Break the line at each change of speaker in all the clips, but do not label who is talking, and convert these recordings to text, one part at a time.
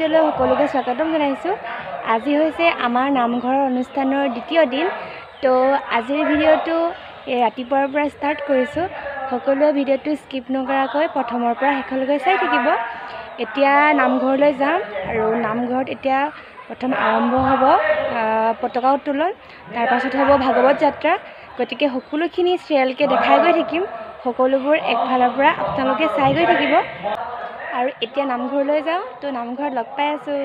ভিডিঅ'লৈ সকলোকে স্বাগতম জনাইছোঁ। আজি হৈছে আমাৰ নামঘৰৰ অনুষ্ঠানৰ দ্বিতীয় দিন। তো আজিৰ ভিডিঅ'টো ৰাতিপুৱাৰ পৰা ষ্টাৰ্ট কৰিছোঁ। সকলোৱে ভিডিঅ'টো স্কিপ নকৰাকৈ প্ৰথমৰ পৰা শেষলৈকে চাই থাকিব। এতিয়া নামঘৰলৈ যাম আৰু নামঘৰত এতিয়া প্ৰথম আৰম্ভ হ'ব পতাকা উত্তোলন, তাৰ পাছত হ'ব ভাগৱত যাত্ৰা। গতিকে সকলোখিনি চিৰিয়েলকৈ দেখাই গৈ থাকিম। সকলোবোৰ একফালৰ পৰা আপোনালোকে চাই গৈ থাকিব। আৰু এতিয়া নামঘৰলৈ যাওঁ, তো নামঘৰত লগ পাই আছোঁ।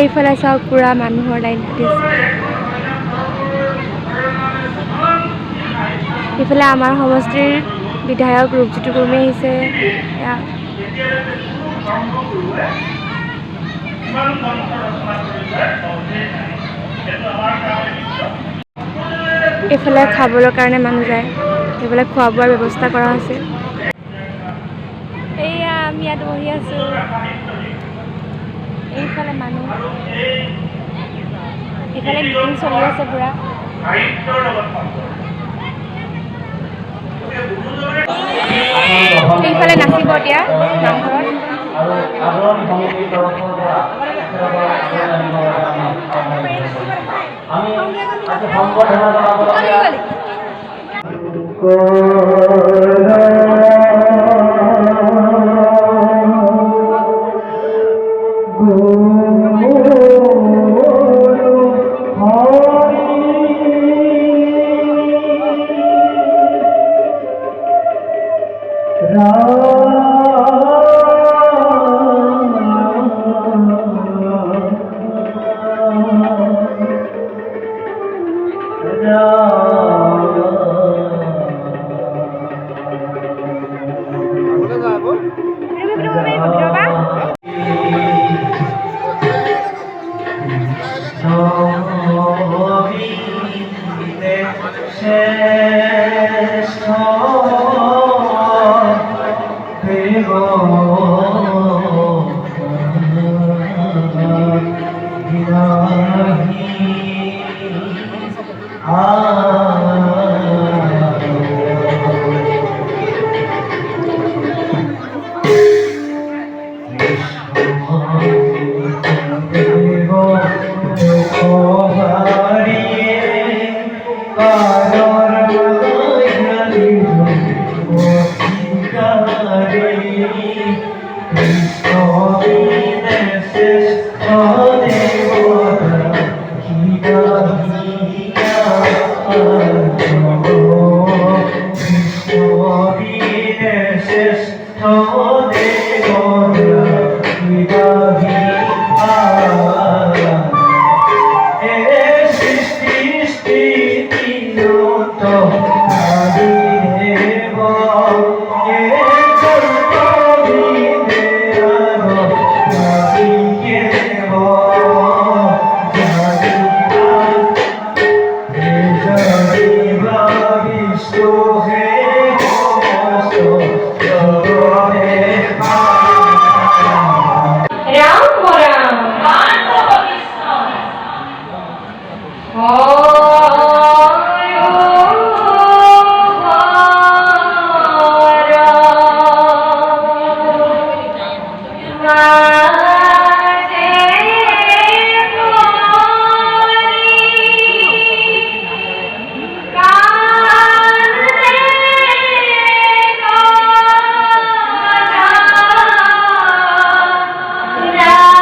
এইফালে চাওক, পুৰা মানুহৰ লাইন পাতিছে। এইফালে আমাৰ সমষ্টিৰ বিধায়ক ৰূপজ্যোতি কুৰ্মী আহিছে। এইফালে খাবৰ কাৰণে মানুহ যায়, এইফালে খোৱা বোৱাৰ ব্যৱস্থা কৰা হৈছে। এয়া আমি ইয়াত বহি আছোঁ। এইফালে মানুহ, এইফালে মিটিং চলি আছে পুৰা। সেইফালে নাচিব এতিয়া নামঘৰত।
Yeah.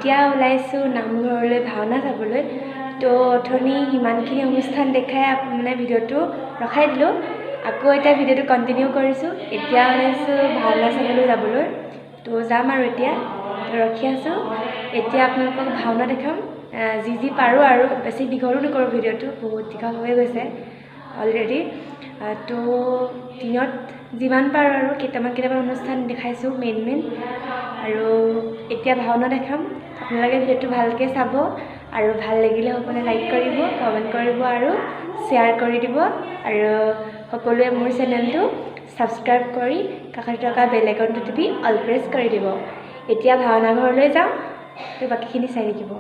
এতিয়া ওলাইছোঁ নামঘৰলৈ ভাওনা চাবলৈ। তো অথনি সিমানখিনি অনুষ্ঠান দেখাই মানে ভিডিঅ'টো ৰখাই দিলোঁ। আকৌ এতিয়া ভিডিঅ'টো কণ্টিনিউ কৰিছোঁ। এতিয়া ওলাইছোঁ ভাওনা চাবলৈ যাবলৈ। তো যাম আৰু এতিয়া ৰখি আছোঁ। এতিয়া আপোনালোকক ভাওনা দেখাম যি পাৰোঁ আৰু বেছি দীঘলো নকৰোঁ ভিডিঅ'টো, বহুত দীঘল হৈ গৈছে অলৰেডি। তো দিনত যিমান পাৰোঁ আৰু কেইটামান অনুষ্ঠান দেখাইছোঁ মেইন আৰু এতিয়া ভাওনা দেখাম। আপোনালোকে ভিডিঅ'টো ভালকৈ চাব আৰু ভাল লাগিলে সকলোৱে লাইক কৰিব, কমেণ্ট কৰিব আৰু শ্বেয়াৰ কৰি দিব আৰু সকলোৱে মোৰ চেনেলটো ছাবস্ক্ৰাইব কৰি কাষত থকা বেল আইকনটো টিপি অল প্ৰেছ কৰি দিব। এতিয়া ভাওনা ঘৰলৈ যাওঁ, তো বাকীখিনি চাই থাকিব।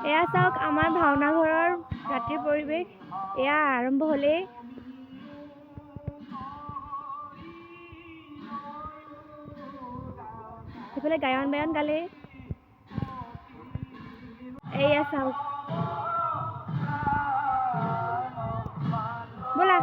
এয়া চাওক আমাৰ ভাওনা ঘৰৰ ৰাতিৰ পৰিৱেশ। এয়া আৰম্ভ হ'লেই। সেইফালে গায়ন বায়ন গালে। এয়া চাওক, ব'লা।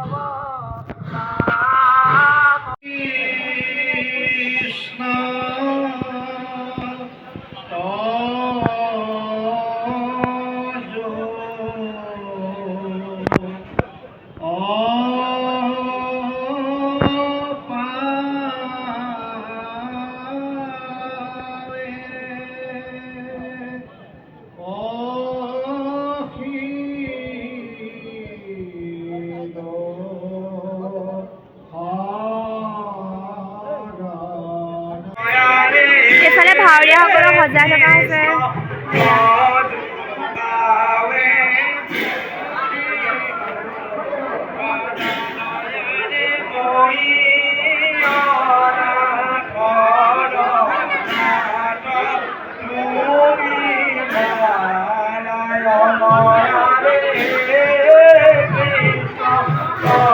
এইফালে ভাৱৰীয়াসকলক সজাই থকা হৈছে।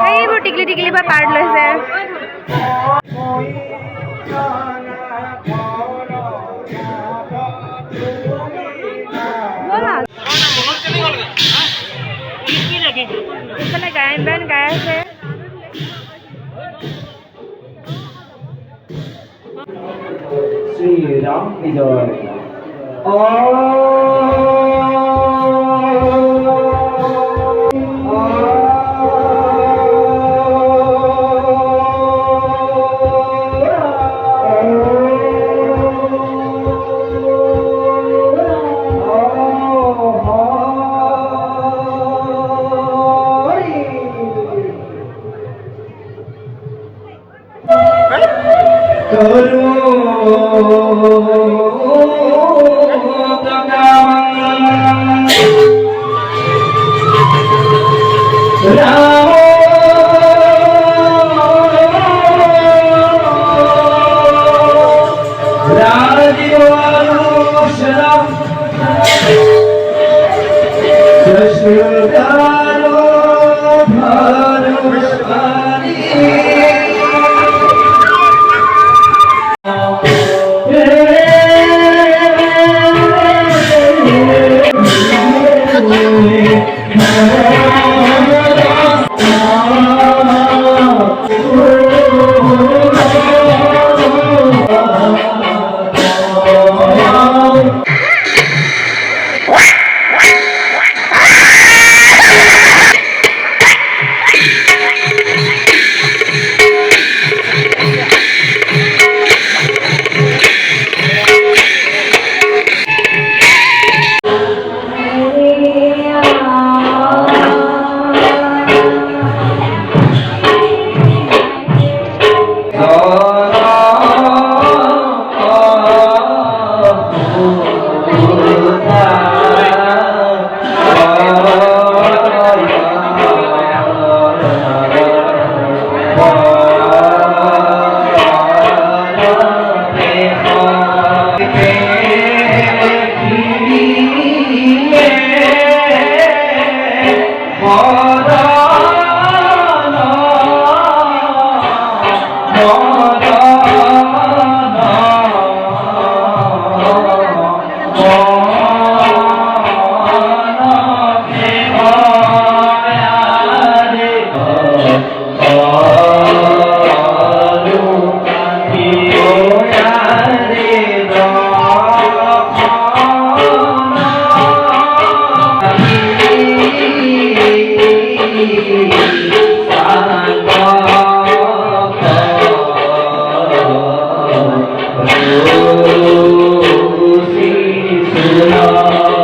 এইবোৰ টিকলি টিকলি পৰা পাৰ্ট লৈছে। এইফালে গায়ন বায়ন গাই আছে।
শ্রী রাম বিজয়। বিজয়